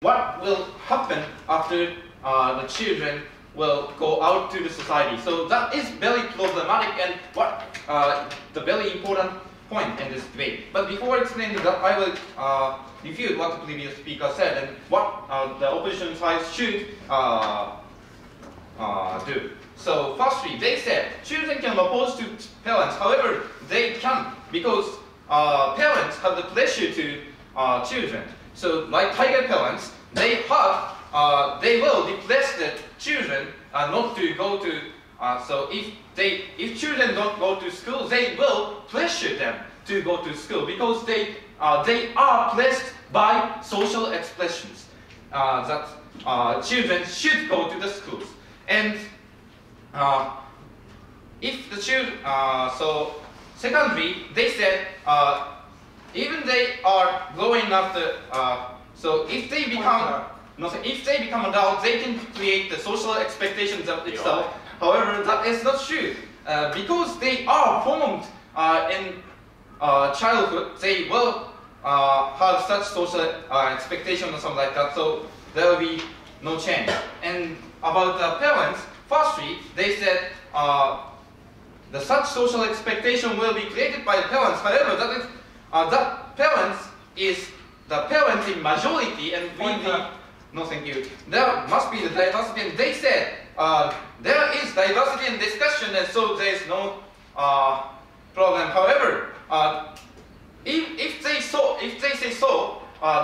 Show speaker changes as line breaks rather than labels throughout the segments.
what will happen after the children will go out to the society. So that is very problematic and what the very important point in this debate. But before explaining that, I will refute what the previous speaker said and what the opposition side should do. So firstly, they said children can oppose to parents. However, they can't because parents have the pressure to children. So like tiger parents, they will replace the children not to go to. So if children don't go to school, they will pressure them to go to school because they are pressed by social expressions that children should go to the schools. And if the children, so secondly, they said even they are growing up so if they become adults, they can create the social expectations of itself. However, that is not true because they are formed in childhood. They will have such social expectations or something like that. So there will be no change. And about the parents, firstly, they said the such social expectation will be created by the parents. However, that parents is the parents in majority, and we no, thank you. There must be the diversity, and they said there is diversity in discussion, and so there is no problem. However, if they say so,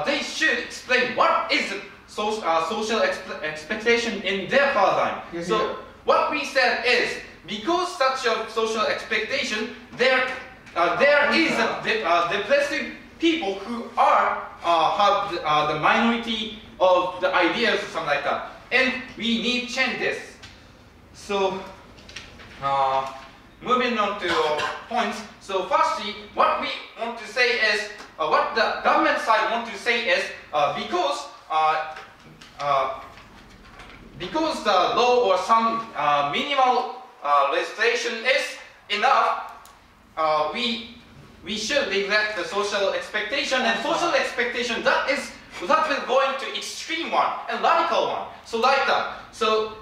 they should explain what is the social expectation in their paradigm.
Yes,
so
yeah.
what we said is because such a social expectation, there is a depressive people who have the minority of the ideas or something like that, and we need to change this. So moving on to points. So firstly, what we want to say is what the government side want to say is because the law or some minimal legislation is enough, we should neglect the social expectation, and social expectation that will go into extreme one and radical one. So like that. So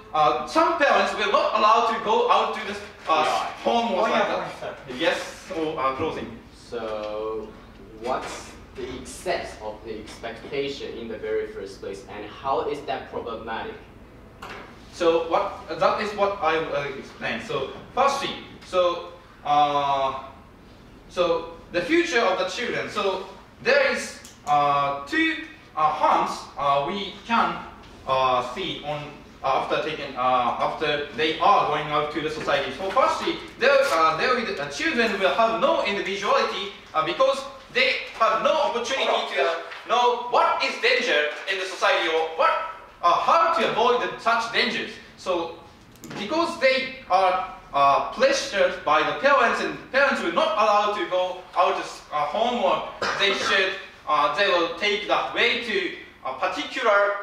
some parents will not allow to go out to the home or like that. Yes. So closing.
So what's the excess of the expectation in the very first place, and how is that problematic?
So that is what I will explain. So firstly, so the future of the children. So there is two harms we can see on after they are going out to the society. So firstly, children will have no individuality because they have no opportunity to know what is danger in the society or how to avoid such dangers. So because they are pressured by the parents, and parents will not allow to go out of home, or they will take the way to a particular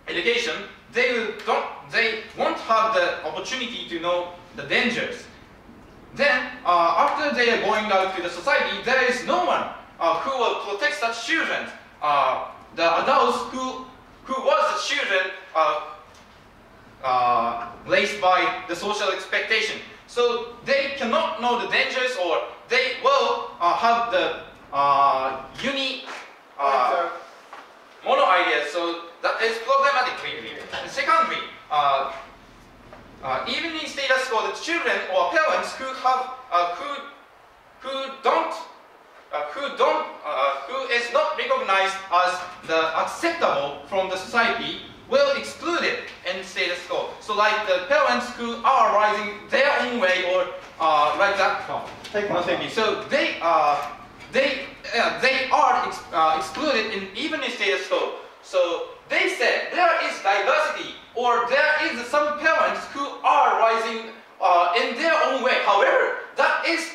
education. They won't have the opportunity to know the dangers. Then after they are going out to the society, there is no one who will protect such children. The adults who was the children raised by the social expectation. So they cannot know the dangers, or they will have the mono ideas. So that is problematic really. And secondly, even in status quo, the children or parents who is not recognized as the acceptable from the society will exclude it in status quo. So like the parents who are rising their own way, or like that. So they are excluded even in status quo. So they said there is diversity, or there is some parents who are rising in their own way. However, that is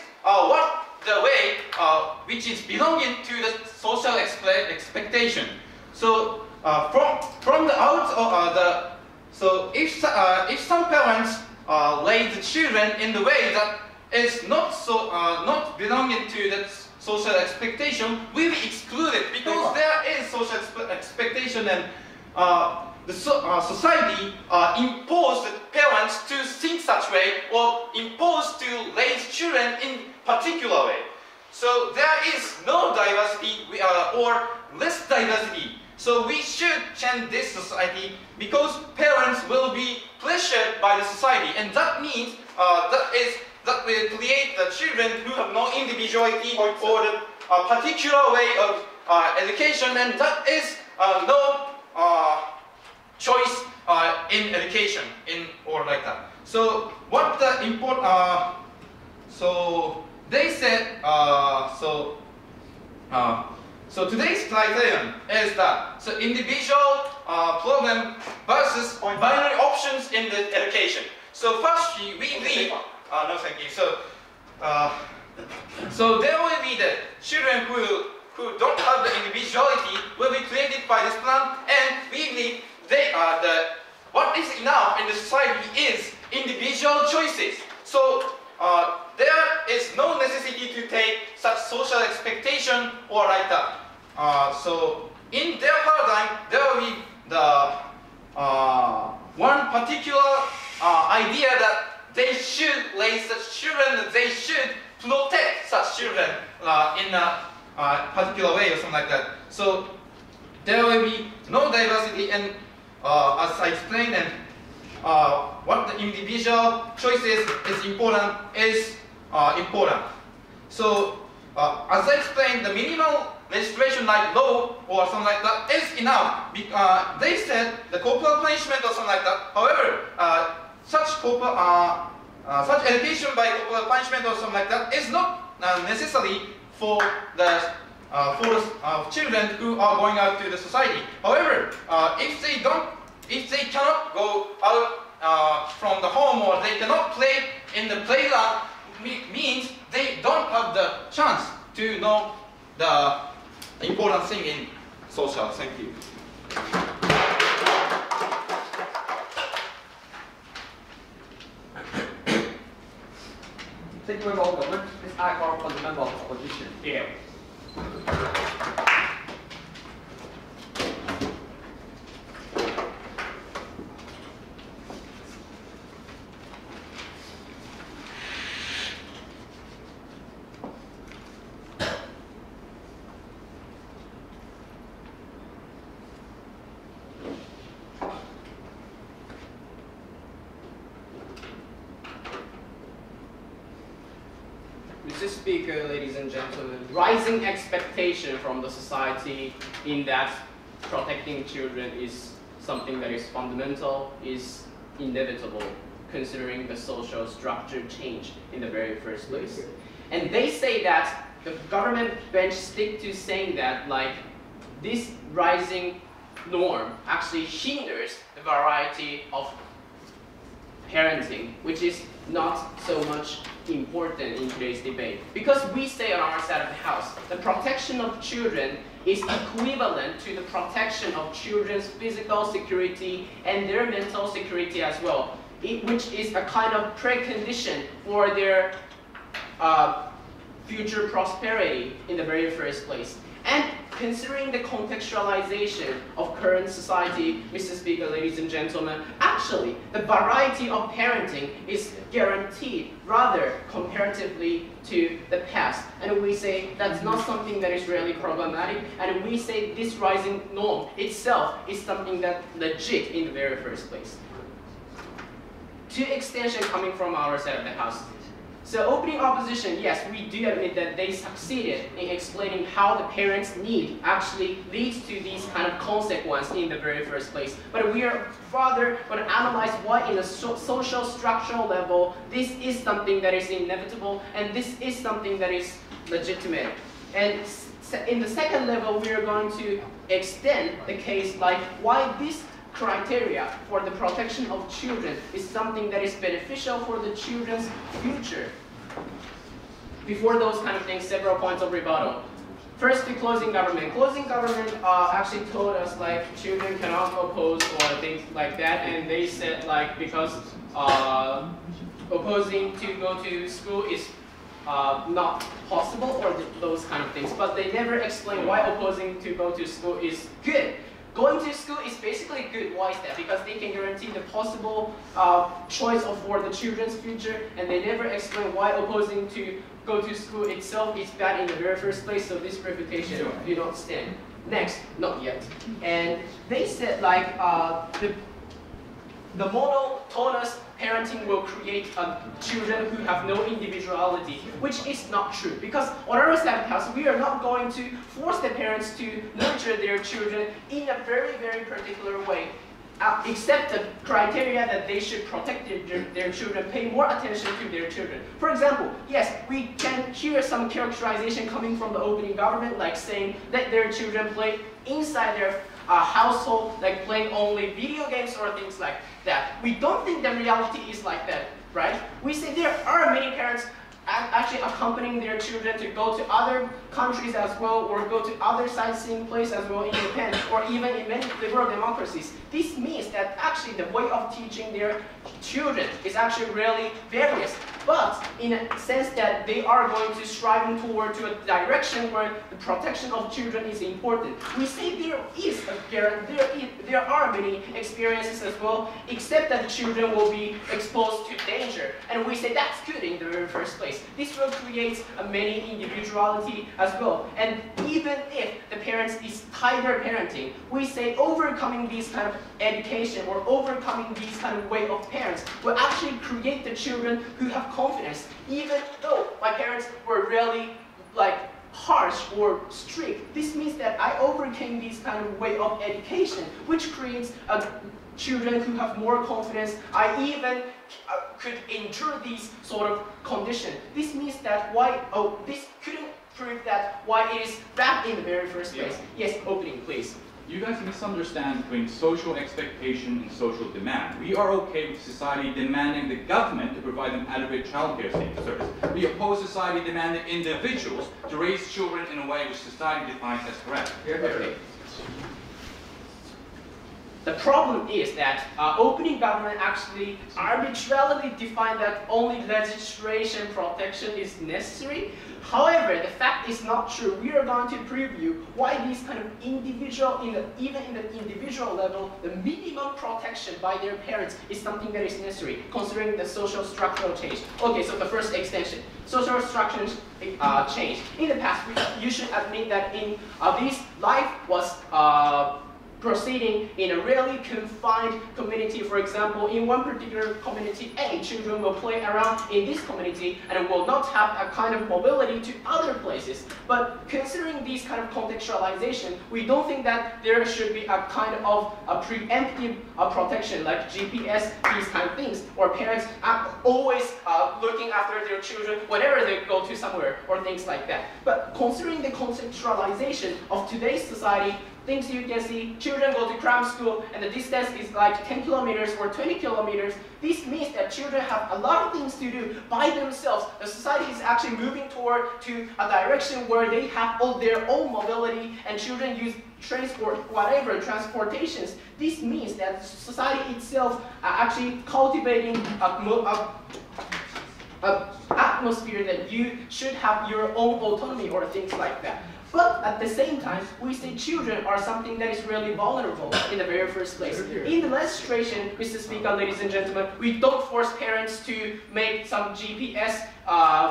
the way which is belonging to the social expectation. So from the out so if some parents raise the children in the way that is not belonging to the social expectation will be excluded because there is social expectation and the society imposed parents to think such way or imposed to raise children in particular way. So there is no diversity or less diversity. So we should change this society because parents will be pressured by the society, and that means that will create the children who have no individuality or the particular way of education, and that is no choice in education or like that. So what the important so they said so today's criterion is that so individual problem versus binary options in the education. So first we read no thank you. So there will be the children who don't have the individuality will be created by this plan, and we need what is enough in the society is individual choices. So there is no necessity to take such social expectation or like that. So in their paradigm, there will be the one particular idea that they should raise such children, that they should protect such children in a particular way or something like that. So there will be no diversity, and as I explained, and what the individual choices is important is important. So as I explained, the minimal legislation like law or something like that is enough. They said the corporal punishment or something like that. However, such education by corporal punishment or something like that is not necessary for the children who are going out to the society. However, if they cannot go out from the home or they cannot play in the playground, means they don't have the chance to know the important thing in social. Thank you.
Thank you, Member of Government. Ms. Akbar on the Member of Opposition.
Yeah.
Mr. Speaker, ladies and gentlemen, rising expectation from the society in that protecting children is something that is fundamental, is inevitable, considering the social structure change in the very first place. And they say that the government bench stick to saying that like this rising norm actually hinders the variety of parenting, which is not so much important in today's debate. Because we say on our side of the house, the protection of children is equivalent to the protection of children's physical security and their mental security as well, which is a kind of precondition for their future prosperity in the very first place. And considering the contextualization of current society, Mr. Speaker, ladies and gentlemen, actually the variety of parenting is guaranteed rather comparatively to the past. And we say that's not something that is really problematic, and we say this rising norm itself is something that's legit in the very first place. Two extensions coming from our side of the house. So opening opposition, yes, we do admit that they succeeded in explaining how the parents' need actually leads to these kind of consequences in the very first place. But we are further going to analyze why in a social structural level, this is something that is inevitable and this is something that is legitimate. And in the second level, we are going to extend the case like why this criteria for the protection of children is something that is beneficial for the children's future. Before those kind of things, several points of rebuttal. First, the closing government. Closing government actually told us like children cannot oppose or things like that, and they said like because opposing to go to school is not possible or those kind of things. But they never explain why opposing to go to school is good. Going to school is basically good. Why is that? Because they can guarantee the possible choice for the children's future, and they never explain why opposing to go to school itself is bad in the very first place. So this refutation do not stand. Next, not yet. And they said like the monotonous parenting will create children who have no individuality, which is not true. Because on our side of the house, we are not going to force the parents to nurture their children in a very, very particular way. Except the criteria that they should protect their children, pay more attention to their children. For example, yes, we can hear some characterization coming from the opening government, like saying that their children play inside their household, like playing only video games or things like that. We don't think the reality is like that, right? We say there are many parents actually accompanying their children to go to other countries as well, or go to other sightseeing places as well in Japan, or even in many liberal democracies. This means that actually the way of teaching their children is actually really various, but in a sense that they are going to strive toward to a direction where the protection of children is important. We say there are many experiences as well, except that children will be exposed to danger, and we say that's good in the very first place. This will create many individuality as well, and even if the parents is tighter parenting, we say overcoming these kind of education or overcoming these kind of way of parents will actually create the children who have confidence. Even though my parents were really like harsh or strict, this means that I overcame this kind of way of education, which creates children who have more confidence. I even could endure these sort of condition. This means that this couldn't prove that why it is bad in the very first place. Yes, opening, please.
You guys misunderstand between social expectation and social demand. We are okay with society demanding the government to provide an adequate childcare service. We oppose society demanding individuals to raise children in a way which society defines as correct.
Okay. The problem is that opening government actually arbitrarily defined that only legislation protection is necessary. However, the fact is not true. We are going to prove you why these kind of individual, even in the individual level, the minimum protection by their parents is something that is necessary, considering the social structural change. Okay, so the first extension, social structure change. In the past, you should admit that in this life was proceeding in a really confined community. For example, in one particular community A, children will play around in this community and will not have a kind of mobility to other places. But considering these kind of contextualization, we don't think that there should be a kind of a preemptive protection like GPS, these kind of things, or parents are always looking after their children whenever they go to somewhere or things like that. But considering the contextualization of today's society, things you can see, children go to cram school and the distance is like 10 kilometers or 20 kilometers. This means that children have a lot of things to do by themselves. The society is actually moving toward to a direction where they have all their own mobility and children use whatever transportations. This means that society itself are actually cultivating a atmosphere that you should have your own autonomy or things like that. But at the same time, we say children are something that is really vulnerable in the very first place. In the legislation, Mr. Speaker, ladies and gentlemen, we don't force parents to make some GPS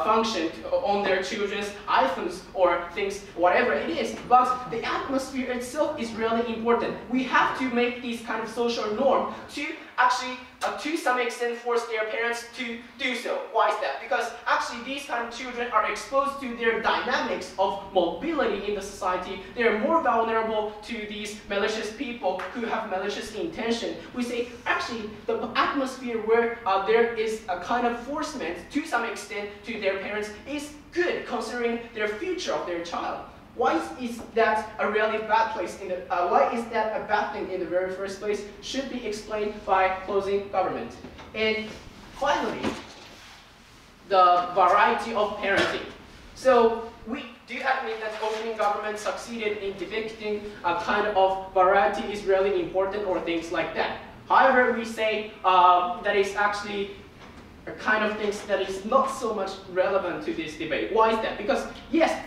function on their children's iPhones or things, whatever it is. But the atmosphere itself is really important. We have to make this kind of social norm to actually, to some extent, force their parents to do so. Why is that? Because actually these kind of children are exposed to their dynamics of mobility in the society. They are more vulnerable to these malicious people who have malicious intention. We say, actually, the atmosphere where there is a kind of forcement, to some extent, to their parents is good, considering their future of their child. Why is that a really bad place why is that a bad thing in the very first place should be explained by closing government. And finally, the variety of parenting. So we do admit that opening government succeeded in depicting a kind of variety is really important or things like that. However, we say that is actually are kind of things that is not so much relevant to this debate. Why is that? Because yes,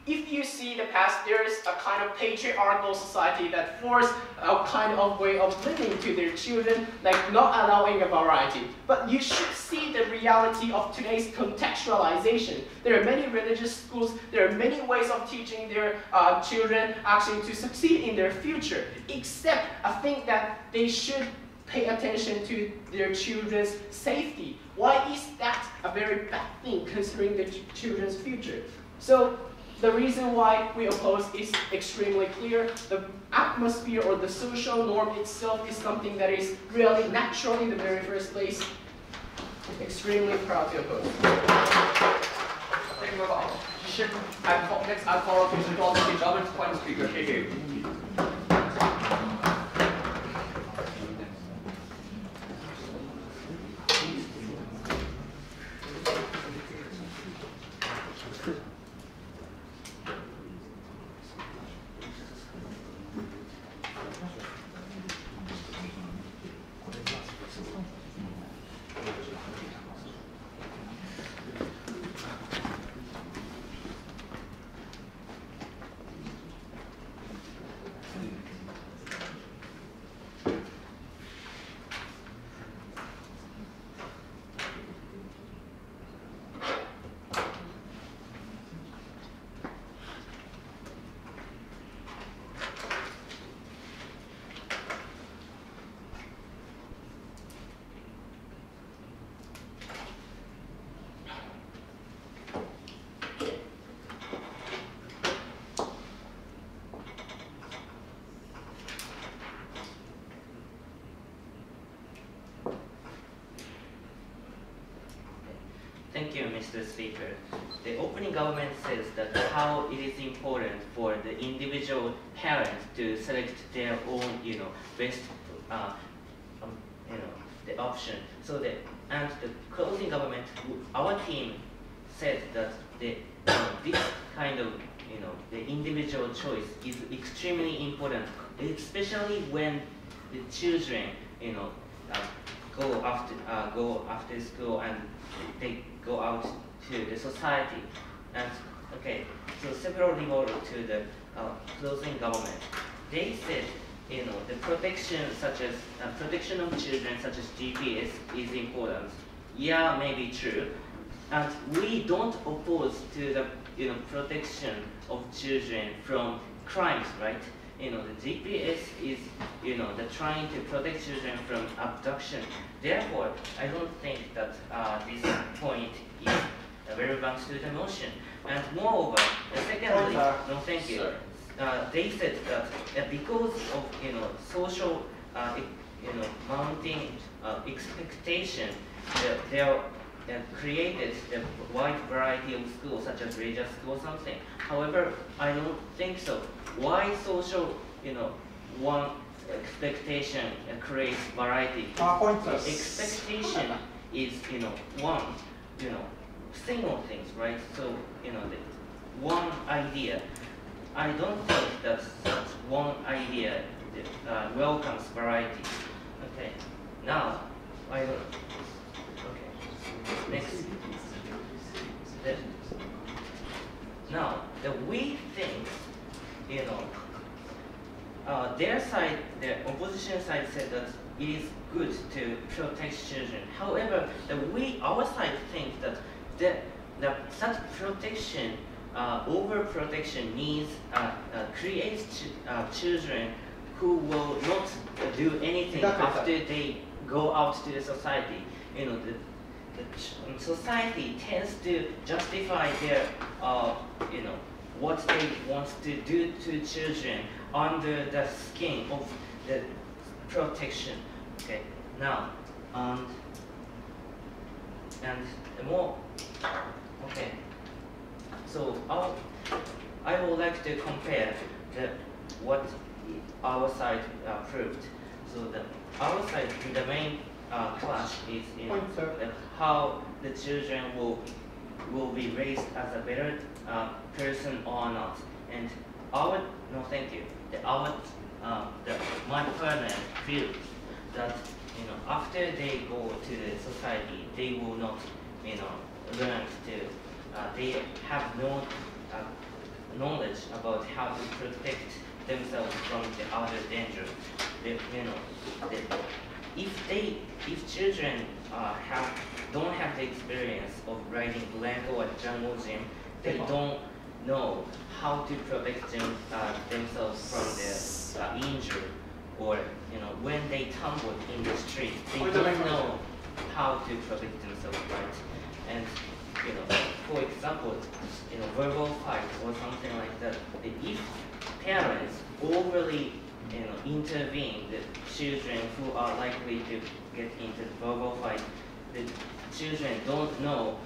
if you see the past, there is a kind of patriarchal society that force a kind of way of living to their children, like not allowing a variety. But you should see the reality of today's contextualization. There are many religious schools, there are many ways of teaching their children actually to succeed in their future, except I think that they should pay attention to their children's safety. Why is that a very bad thing considering the children's future? So the reason why we oppose is extremely clear. The atmosphere or the social norm itself is something that is really natural in the very first place. Extremely proud to oppose.
Thank you very much. Next, I call up Mr. Dawson, Government Point Speaker, KK.
Thank you, Mr. Speaker. The opening government says that how it is important for the individual parents to select their own, best, the option. So and the closing government, our team said that this kind of, the individual choice is extremely important, especially when the children, go after school and they go out to the society. And okay, so several revolve to the closing government. They said, the protection protection of children such as GPS is important. Yeah, maybe true. And we don't oppose to the protection of children from crimes, right? The GPS is the trying to protect children from abduction. Therefore, I don't think that this point is relevant to the motion. And moreover, secondly, no, thank you. They said that because of social mounting expectation, they are created a wide variety of schools such as religious school or something. However, I don't think so. Why social one expectation creates variety? Expectation is one single things, right? So the one idea. I don't think that such one idea welcomes variety. Okay, now I will. Okay, next. Now we think their side, the opposition side said that it is good to protect children. However, our side think that such protection, overprotection means creates children who will not do anything after they go out to the society. The society tends to justify their, what they want to do to children under the skin of the protection. Okay, now, and more. Okay, so I would like to compare what our side proved. So our side, the main clash is how the children will be raised as a better person or not. And my partner feels that after they go to the society, they will not, learn to, they have no knowledge about how to protect themselves from the other danger. If children don't have the experience of riding Blanco or jungle gym, they don't know how to protect themselves from the injury, or when they tumble in the street, they don't know how to protect themselves, right? And for example, verbal fight or something like that. If parents overly intervene the children who are likely to get into verbal fight, the children don't know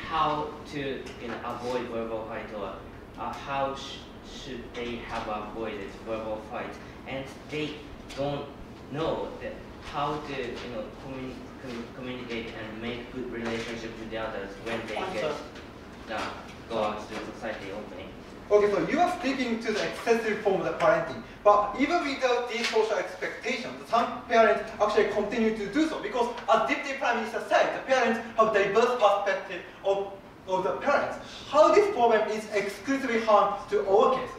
how to avoid verbal fight, or how should they have avoided verbal fight, and they don't know how to communicate and make good relationship with the others when they go out to the society opening.
Okay, so you are sticking to the excessive form of the parenting, but even without these social expectations, some parents actually continue to do so, because as Deputy Prime Minister said, the parents have diverse perspective of the parents. How this problem is exclusively harm to our cases?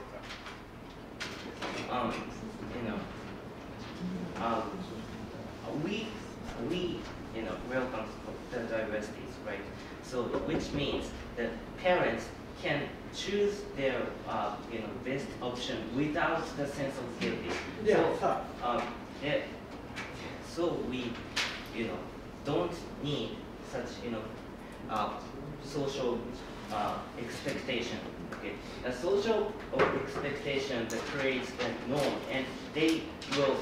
We welcome the diversities, right? So which means that parents can choose their best option without the sense of guilty. So we don't need such social expectation. Okay, a social expectation that creates a norm, and they will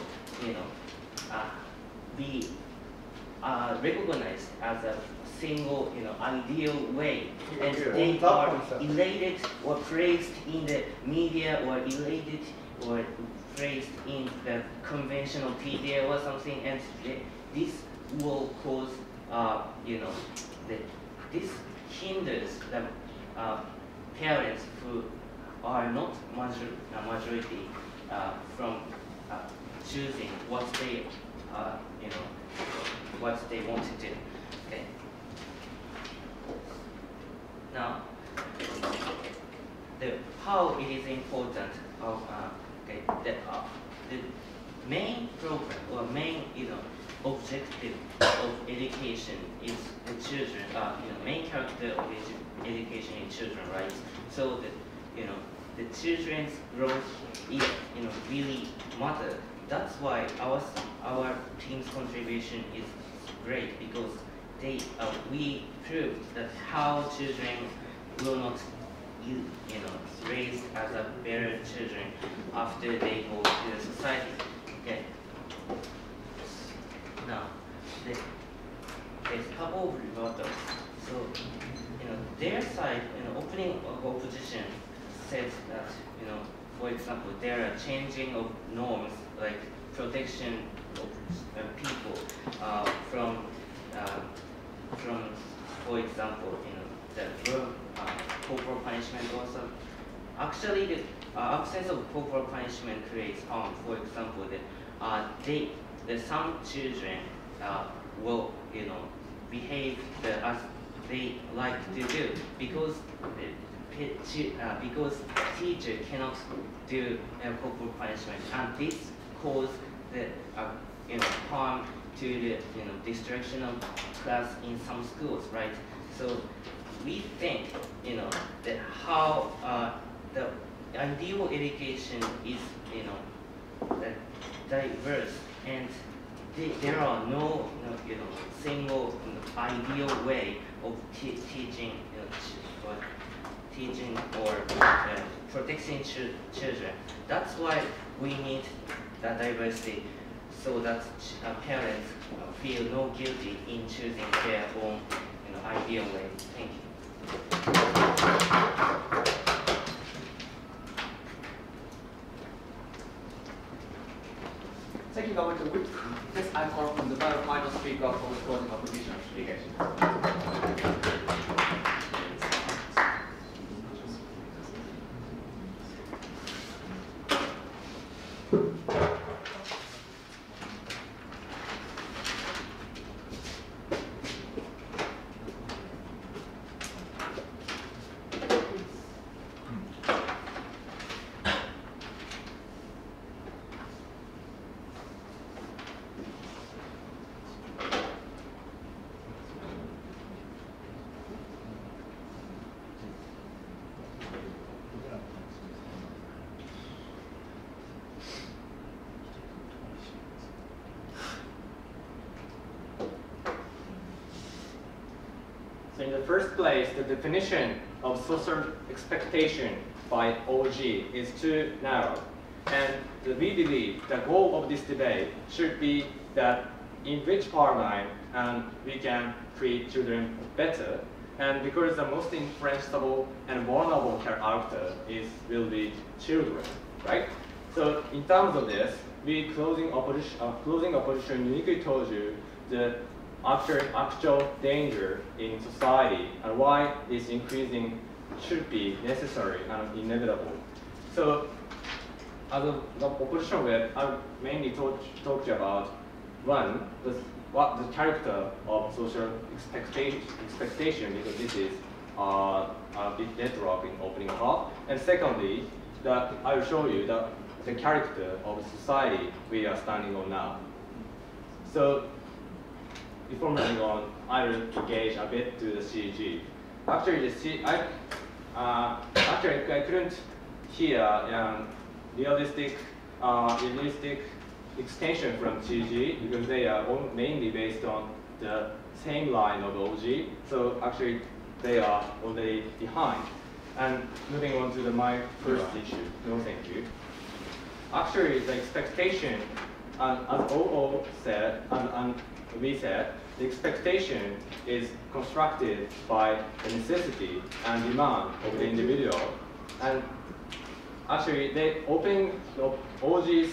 be recognized as a single ideal way, and they are elated or praised in the media, or elated or praised in the conventional PTA or something, and this will cause this hinders the parents who are not majority from choosing what they what they want to do. Okay. Now, how it is important of the main program or main objective of education is the children. Main character of education in children, right? So that the children's growth is really matter. That's why our team's contribution is great, because we proved that how children will not raised as a better children after they go to the society. Okay. Now there's a couple of rebuttals. So their side opening of opposition says that for example, there are changing of norms, like protection of people from for example, the corporal punishment also. Actually, the absence of corporal punishment creates harm. For example, some children will behave as they like to do, because teacher cannot do corporal punishment, and this causes the harm to the destruction of class in some schools, right? So we think that how the ideal education is diverse, and there are no single ideal way of teaching or protecting children. That's why we need the diversity, so that parents feel no guilty in choosing their own ideal way. Thank you.
Thank you, Governor. With this, I call from the final speaker for the closing opposition speakers. So in the first place, the definition of social expectation by OG is too narrow. And we believe the goal of this debate should be that in which paradigm we can treat children better. And because the most influenceable and vulnerable character will be children, right? So in terms of this, we closing opposition uniquely told you the actual danger in society and why this increasing should be necessary and inevitable. So as the opposition web, I mainly talked about one, what the character of social expectation, because this is a bit bedrock in opening talk. And secondly, I will show you the character of the society we are standing on now. So before moving on, I will engage a bit to the CG. Actually, I couldn't hear realistic extension from CG because they are mainly based on the same line of OG. So actually, they are already behind. And moving on to my first issue. No, thank you. Actually, the expectation, as OO said, and we said, the expectation is constructed by the necessity and demand of the individual. And actually, they open OGs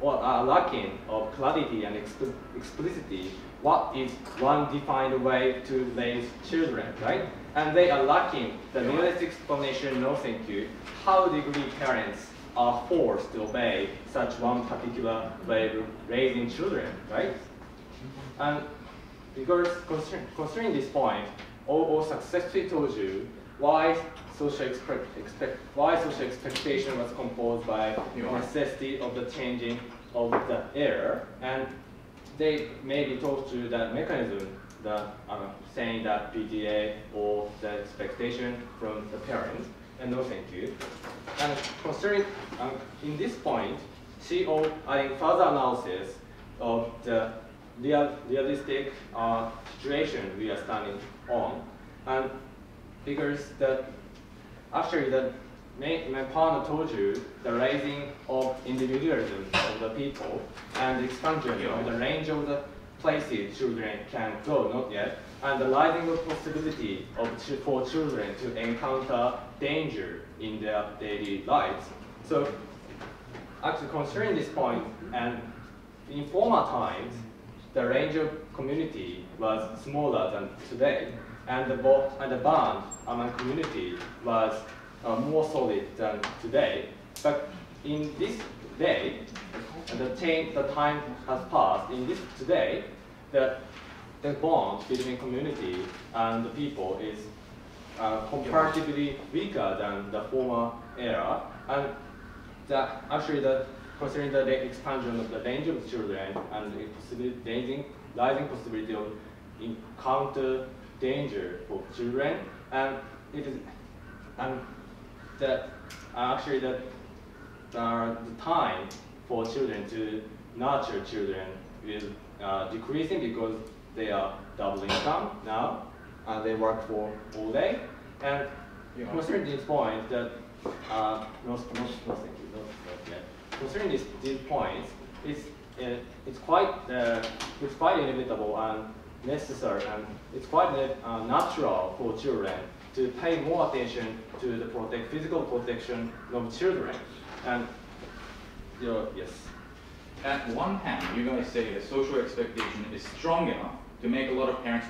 are lacking of clarity and explicitity. What is one defined way to raise children, right? And they are lacking the realistic explanation, no thank you, how degree parents are forced to obey such one particular way of raising children, right? And because considering this point, OO successfully told you why social expectation was composed by necessity of the changing of the error, and they maybe talked to that mechanism, saying that PTA or the expectation from the parents, and no thank you. And considering in this point, CO adding further analysis of the realistic situation we are standing on, and because actually my partner told you the raising of individualism of the people and the expansion of the range of the places children can go, not yet, and the rising of possibility for children to encounter danger in their daily lives. So actually considering this point, and in former times, the range of community was smaller than today, and the bond among community was more solid than today. But in this day, the time has passed. In this today, the bond between community and the people is comparatively weaker than the former era, and considering the expansion of the range of children and the rising possibility of encounter danger for children, and the time for children to nurture children is decreasing because they are double income now, and they work for all day. And considering this point, that considering these points, it's quite inevitable and necessary, and it's quite natural for children to pay more attention to the physical protection of children. And yes.
At one hand, you guys say that social expectation is strong enough to make a lot of parents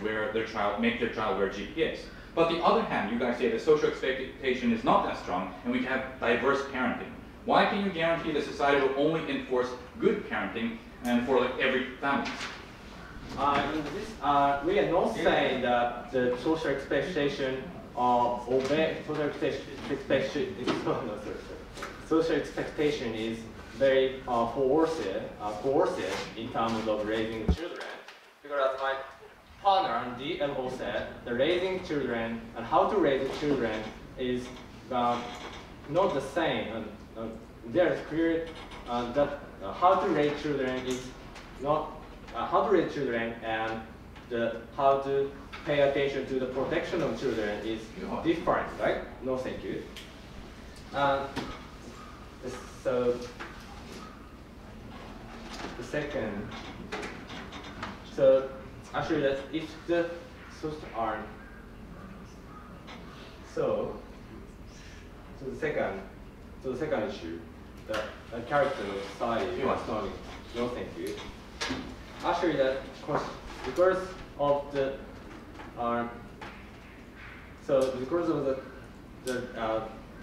make their child wear GPS. But the other hand, you guys say that social expectation is not that strong, and we can have diverse parenting. Why can you guarantee that society will only enforce good parenting and for every family?
In this, we are not saying that the social expectation social expectation is very coercive in terms of raising children. Because as my partner and DLO said, the raising children and how to raise children is not the same. There is clear that how to raise children is not how to raise children and how to pay attention to the protection of children is different, right? No, thank you. So the second, so actually that if the source are so the second issue, the character of society corresponding. No, thank you. Actually, that because of the because of the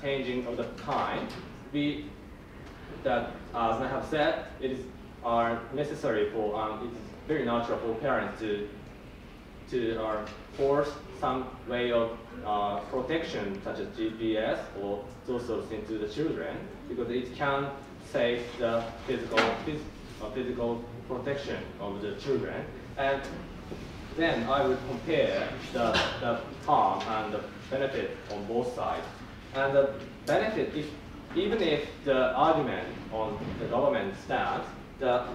changing of the time, as I have said, it is necessary for it is very natural for parents to force some way of protection, such as GPS or those sort of things, to the children, because it can save the physical protection of the children. And then I would compare the harm and the benefit on both sides. And the benefit, even if the argument on the government stands, the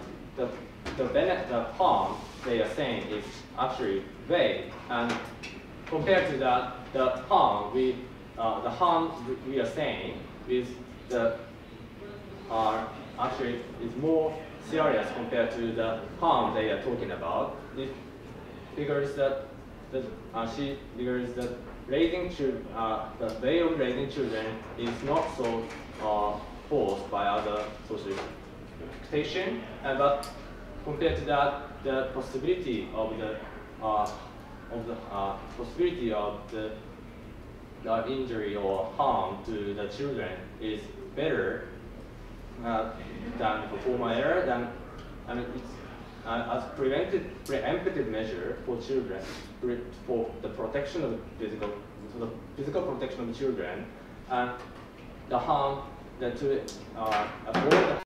harm they are saying is actually vague. And compared to that, the harm we are saying is actually is more serious compared to the harm they are talking about. It figures that raising children, the way of raising children is not so forced by other social expectation, but compared to that, the possibility of the injury or harm to the children is better than for former error. And it's as preemptive measure for children, for the protection of the physical protection of the children, and the harm that to avoid